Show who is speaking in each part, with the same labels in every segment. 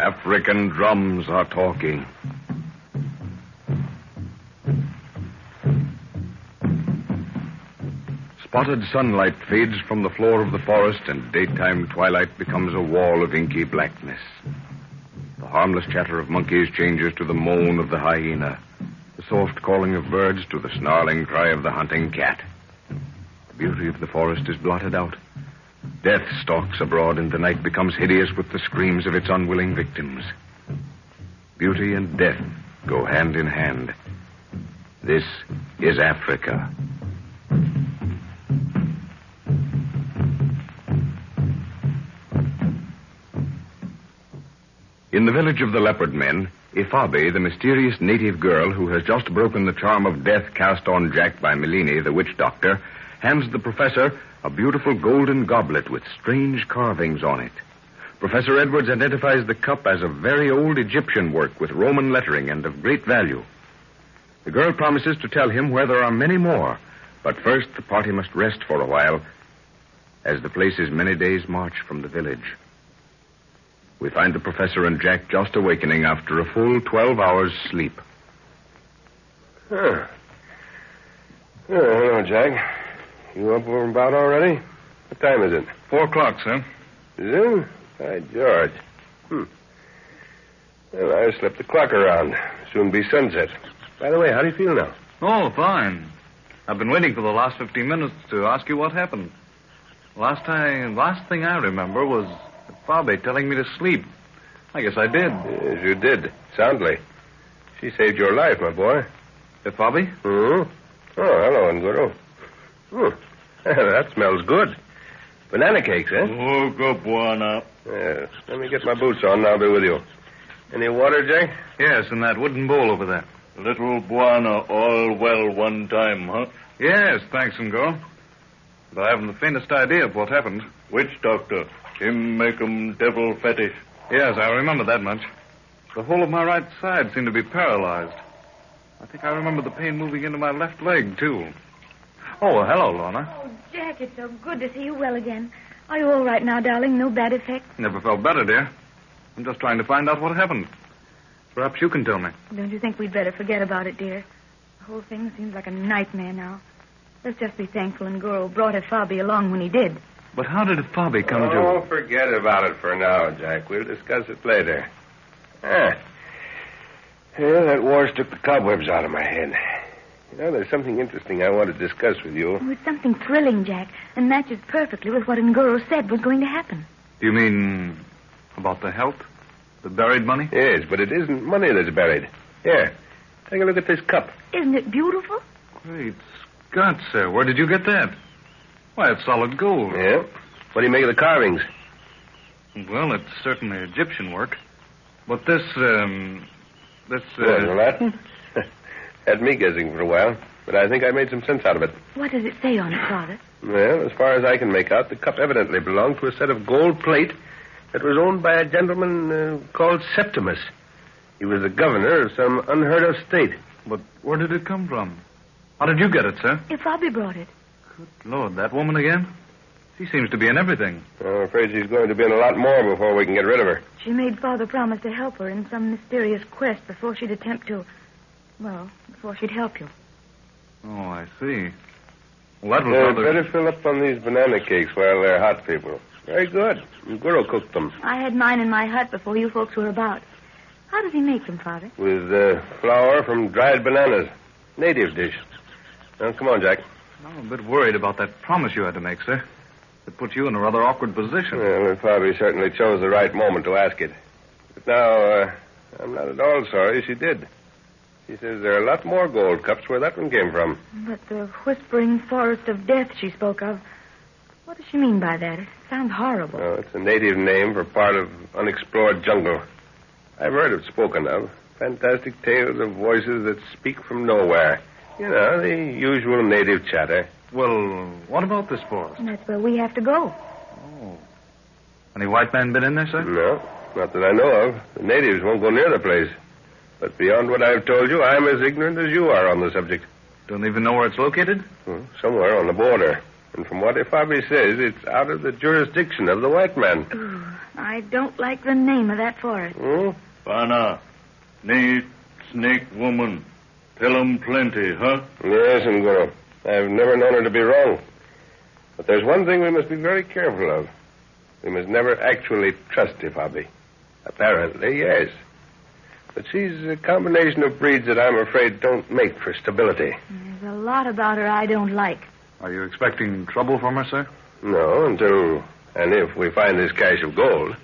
Speaker 1: African drums are talking. Spotted sunlight fades from the floor of the forest, and daytime twilight becomes a wall of inky blackness. The harmless chatter of monkeys changes to the moan of the hyena, the soft calling of birds to the snarling cry of the hunting cat. The beauty of the forest is blotted out. Death stalks abroad, and the night becomes hideous with the screams of its unwilling victims. Beauty and death go hand in hand. This is Africa. In the village of the Leopard Men, Ifabe, the mysterious native girl who has just broken the charm of death cast on Jack by Melini, the witch doctor, hands the professor a beautiful golden goblet with strange carvings on it. Professor Edwards identifies the cup as a very old Egyptian work with Roman lettering and of great value. The girl promises to tell him where there are many more, but first the party must rest for a while, as the place is many days' march from the village. We find the professor and Jack just awakening after a full 12 hours' sleep.
Speaker 2: Hello, Jack. You up and about already? What time is it?
Speaker 3: 4 o'clock, sir.
Speaker 2: Is it? By George. Well, I slipped the clock around. Soon be sunset. By the way, how do you feel now?
Speaker 3: Oh, fine. I've been waiting for the last 15 minutes to ask you what happened. Last thing I remember was Fabe telling me to sleep. I guess I did.
Speaker 2: Yes, you did. Soundly. She saved your life, my boy.
Speaker 3: Fabe?
Speaker 2: Oh, hello, Nguru. That smells good. Banana cakes, eh?
Speaker 4: Oh, good buona.
Speaker 2: Yes. Let me get my boots on and I'll be with you. Any water, Jack?
Speaker 3: Yes, in that wooden bowl over there.
Speaker 4: Little buona, all well one time, huh?
Speaker 3: Yes, thanks, Ngo. But I haven't the faintest idea of what happened.
Speaker 4: Witch doctor. Him make 'em devil fetish.
Speaker 3: Yes, I remember that much. The whole of my right side seemed to be paralyzed. I think I remember the pain moving into my left leg, too. Oh, hello, Lorna.
Speaker 5: Oh, Jack, it's so good to see you well again. Are you all right now, darling? No bad effects?
Speaker 3: Never felt better, dear. I'm just trying to find out what happened. Perhaps you can tell me.
Speaker 5: Don't you think we'd better forget about it, dear? The whole thing seems like a nightmare now. Let's just be thankful Ngoro brought Fabi along when he did.
Speaker 3: But how did Fabi come to...
Speaker 2: Oh, forget about it for now, Jack. We'll discuss it later. Yeah, that war's took the cobwebs out of my head. You know, there's something interesting I want to discuss with you.
Speaker 5: Oh, it's something thrilling, Jack, and matches perfectly with what Ngoro said was going to happen.
Speaker 3: You mean about the health? The buried money?
Speaker 2: Yes, but it isn't money that's buried. Here, take a look at this cup.
Speaker 5: Isn't it beautiful?
Speaker 3: Great Scott, sir. Where did you get that? Why, it's solid gold.
Speaker 2: Yeah? What do you make of the carvings?
Speaker 3: Well, it's certainly Egyptian work. But this...
Speaker 2: Latin? Had me guessing for a while, but I think I made some sense out of it.
Speaker 5: What does it say on it, Father?
Speaker 2: Well, as far as I can make out, the cup evidently belonged to a set of gold plate that was owned by a gentleman called Septimus. He was the governor of some unheard-of state.
Speaker 3: But where did it come from? How did you get it, sir?
Speaker 5: Fabi brought it.
Speaker 3: Good Lord, that woman again? She seems to be in everything.
Speaker 2: I'm afraid she's going to be in a lot more before we can get rid of her.
Speaker 5: She made Father promise to help her in some mysterious quest before she'd attempt to... before she'd help you.
Speaker 3: Oh, I see. Well, that was rather...
Speaker 2: Better fill up on these banana cakes while they're hot, people. Very good. Nguro cooked them.
Speaker 5: I had mine in my hut before you folks were about. How does he make them, Father?
Speaker 2: With flour from dried bananas. Native dish. Now, come on, Jack.
Speaker 3: I'm a bit worried about that promise you had to make, sir. It put you in a rather awkward position.
Speaker 2: Well, Fabi certainly chose the right moment to ask it. But now, I'm not at all sorry she did. She says there are a lot more gold cups where that one came from.
Speaker 5: But the whispering forest of death she spoke of, what does she mean by that? It sounds horrible.
Speaker 2: Oh, it's a native name for part of unexplored jungle. I've heard it spoken of. Fantastic tales of voices that speak from nowhere. You know, the usual native chatter.
Speaker 3: Well, what about this forest?
Speaker 5: And that's where we have to go.
Speaker 3: Oh. Any white man been in there, sir?
Speaker 2: No, not that I know of. The natives won't go near the place. But beyond what I've told you, I'm as ignorant as you are on the subject.
Speaker 3: Don't even know where it's located?
Speaker 2: Somewhere on the border. And from what Ifabi says, it's out of the jurisdiction of the white man.
Speaker 5: Ooh, I don't like the name of that forest.
Speaker 2: Hmm?
Speaker 4: Bwana, need snake woman. Tell 'em plenty, huh?
Speaker 2: Yes, Ngoro. I've never known her to be wrong. But there's one thing we must be very careful of. We must never actually trust Ifabi. Apparently, yes. But she's a combination of breeds that I'm afraid don't make for stability.
Speaker 5: There's a lot about her I don't like.
Speaker 3: Are you expecting trouble from her, sir?
Speaker 2: No, until and if we find this cache of gold.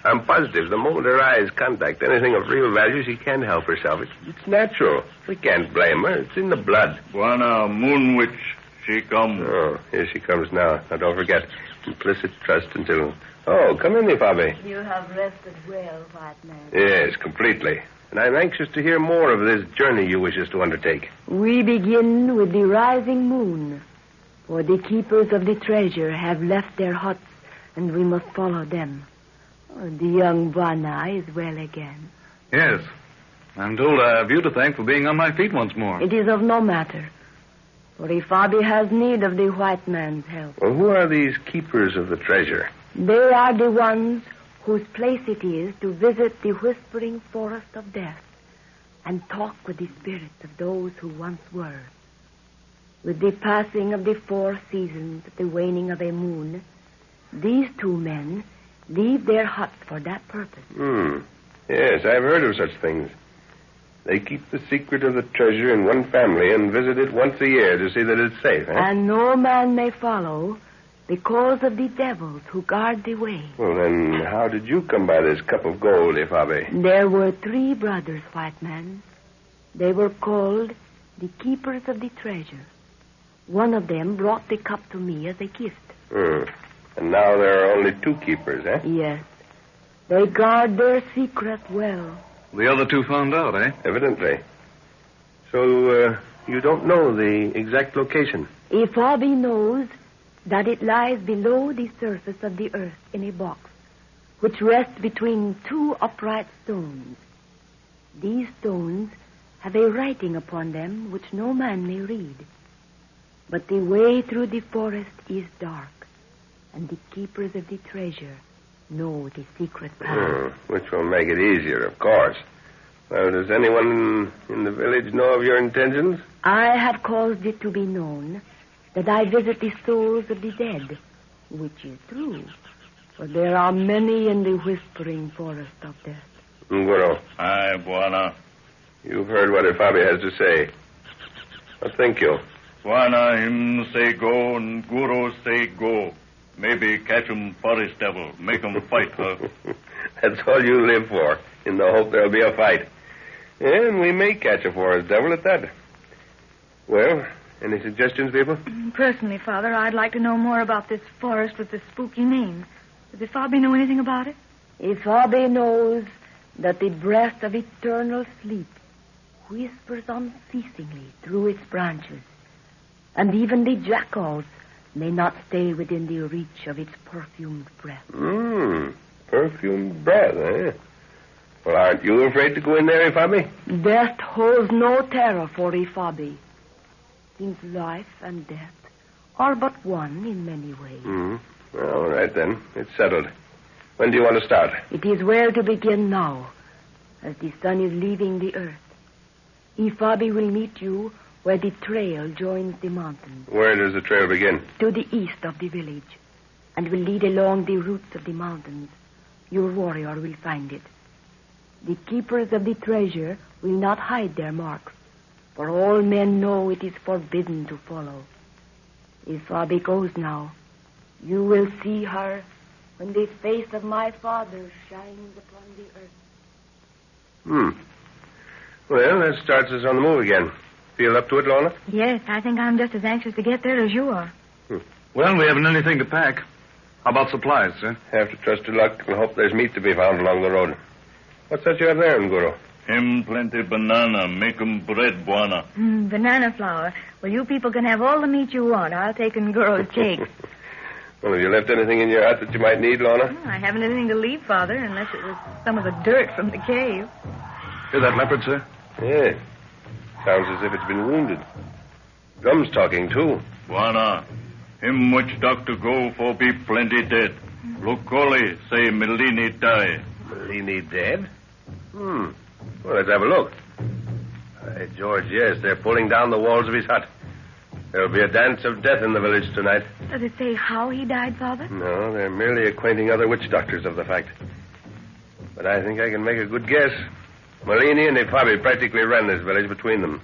Speaker 2: I'm positive the moment her eyes contact anything of real value, she can't help herself. It's natural. We can't blame her. It's in the blood.
Speaker 4: Bwana, moon witch, she come.
Speaker 2: Oh, here she comes now. Now, don't forget, implicit trust until... Oh, come in, Ifabi.
Speaker 6: You have rested well, white man.
Speaker 2: Yes, completely. And I'm anxious to hear more of this journey you wish us to undertake.
Speaker 6: We begin with the rising moon, for the keepers of the treasure have left their huts, and we must follow them. Oh, the young Bwana is well again.
Speaker 3: Yes. I'm told I have you to thank for being on my feet once more.
Speaker 6: It is of no matter, for Ifabi has need of the white man's help.
Speaker 2: Well, who are these keepers of the treasure?
Speaker 6: They are the ones whose place it is to visit the whispering forest of death and talk with the spirits of those who once were. With the passing of the 4 seasons at the waning of a moon, these 2 men leave their huts for that purpose.
Speaker 2: Yes, I've heard of such things. They keep the secret of the treasure in one family and visit it once a year to see that it's safe, eh?
Speaker 6: And no man may follow because of the devils who guard the way.
Speaker 2: Well, then, how did you come by this cup of gold, Ifabi?
Speaker 6: There were 3 brothers, white man. They were called the keepers of the treasure. One of them brought the cup to me as a gift.
Speaker 2: And now there are only 2 keepers, eh?
Speaker 6: Yes. They guard their secret well.
Speaker 3: The other 2 found out, eh?
Speaker 2: Evidently. So, you don't know the exact location?
Speaker 6: Ifabi knows that it lies below the surface of the earth in a box, which rests between 2 upright stones. These stones have a writing upon them which no man may read. But the way through the forest is dark, and the keepers of the treasure know the secret path.
Speaker 2: Which will make it easier, of course. Well, does anyone in the village know of your intentions?
Speaker 6: I have caused it to be known that I visit the souls of the dead, which is true, for there are many in the whispering forest of death.
Speaker 2: Ngoro,
Speaker 4: Aye, Bwana.
Speaker 2: you've heard what Ifabi has to say. What think you?
Speaker 4: Bwana, him say go, and Guru say go. Maybe catch 'em forest devil, make 'em fight, huh?
Speaker 2: That's all you live for, in the hope there'll be a fight. And we may catch a forest devil at that. Well, any suggestions, people?
Speaker 5: Personally, Father, I'd like to know more about this forest with the spooky name. Does Ifabi know anything about it?
Speaker 6: Ifabi knows that the breath of eternal sleep whispers unceasingly through its branches, and even the jackals may not stay within the reach of its perfumed breath.
Speaker 2: Perfumed breath, eh? Well, aren't you afraid to go in there, Ifabi?
Speaker 6: Death holds no terror for Ifabi, since life and death are but one in many ways.
Speaker 2: Well, all right, then. It's settled. When do you want to start?
Speaker 6: It is well to begin now, as the sun is leaving the earth. Ifabi will meet you where the trail joins the mountains.
Speaker 2: Where does the trail begin?
Speaker 6: To the east of the village, and will lead along the roots of the mountains. Your warrior will find it. The keepers of the treasure will not hide their marks, for all men know it is forbidden to follow. Ifabi goes now. You will see her when the face of my father shines upon the earth.
Speaker 2: Well, that starts us on the move again. Feel up to it, Lorna?
Speaker 5: Yes, I think I'm just as anxious to get there as you are.
Speaker 3: Well, we haven't anything to pack. How about supplies, sir?
Speaker 2: Have to trust to luck and hope there's meat to be found along the road. What's that you have there, Nguro?
Speaker 4: Him plenty banana, make 'em bread, Bwana.
Speaker 5: Banana flour. Well, you people can have all the meat you want. I'll take Nguro's cake.
Speaker 2: Well, have you left anything in your hut that you might need, Lorna?
Speaker 5: I haven't anything to leave, Father, unless it was some of the dirt from the cave.
Speaker 3: Hear that leopard, sir?
Speaker 2: Yes. Sounds as if it's been wounded. Drum's talking, too.
Speaker 4: Bwana, Him which doctor go for be plenty dead. Locoli say Melini die.
Speaker 2: Melini dead? Well, let's have a look. Hey, George, yes, they're pulling down the walls of his hut. There'll be a dance of death in the village tonight.
Speaker 5: Does it say how he died, Father?
Speaker 2: No, they're merely acquainting other witch doctors of the fact. But I think I can make a good guess. Melini and Ifabi practically ran this village between them.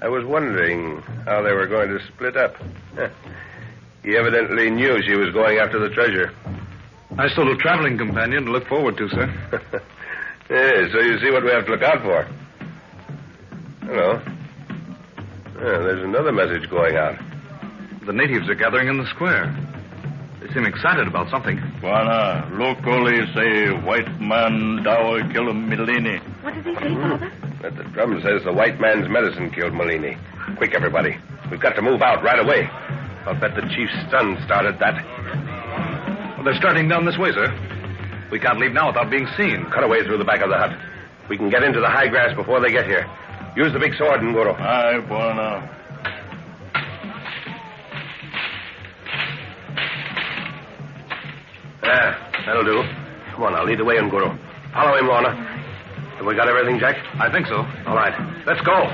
Speaker 2: I was wondering how they were going to split up. He evidently knew she was going after the treasure.
Speaker 3: Nice little traveling companion to look forward to, sir.
Speaker 2: Yeah, so you see what we have to look out for. Hello. Yeah, there's another message going out.
Speaker 3: The natives are gathering in the square. They seem excited about something.
Speaker 4: Buana, Locoli say white man dower kill Melini.
Speaker 5: What does he say, Father?
Speaker 2: But the drum says the white man's medicine killed Melini. Quick, everybody. We've got to move out right away. I'll bet the chief's son started that.
Speaker 3: Well, they're starting down this way, sir. We can't leave now without being seen.
Speaker 2: Cut away through the back of the hut. We can get into the high grass before they get here. Use the big sword, Ngoro.
Speaker 4: Aye, Buana.
Speaker 2: That'll do. Come on, I'll lead the way, Ngoro. Follow him, Lorna. Have we got everything, Jack?
Speaker 3: I think so.
Speaker 2: All right. Let's go.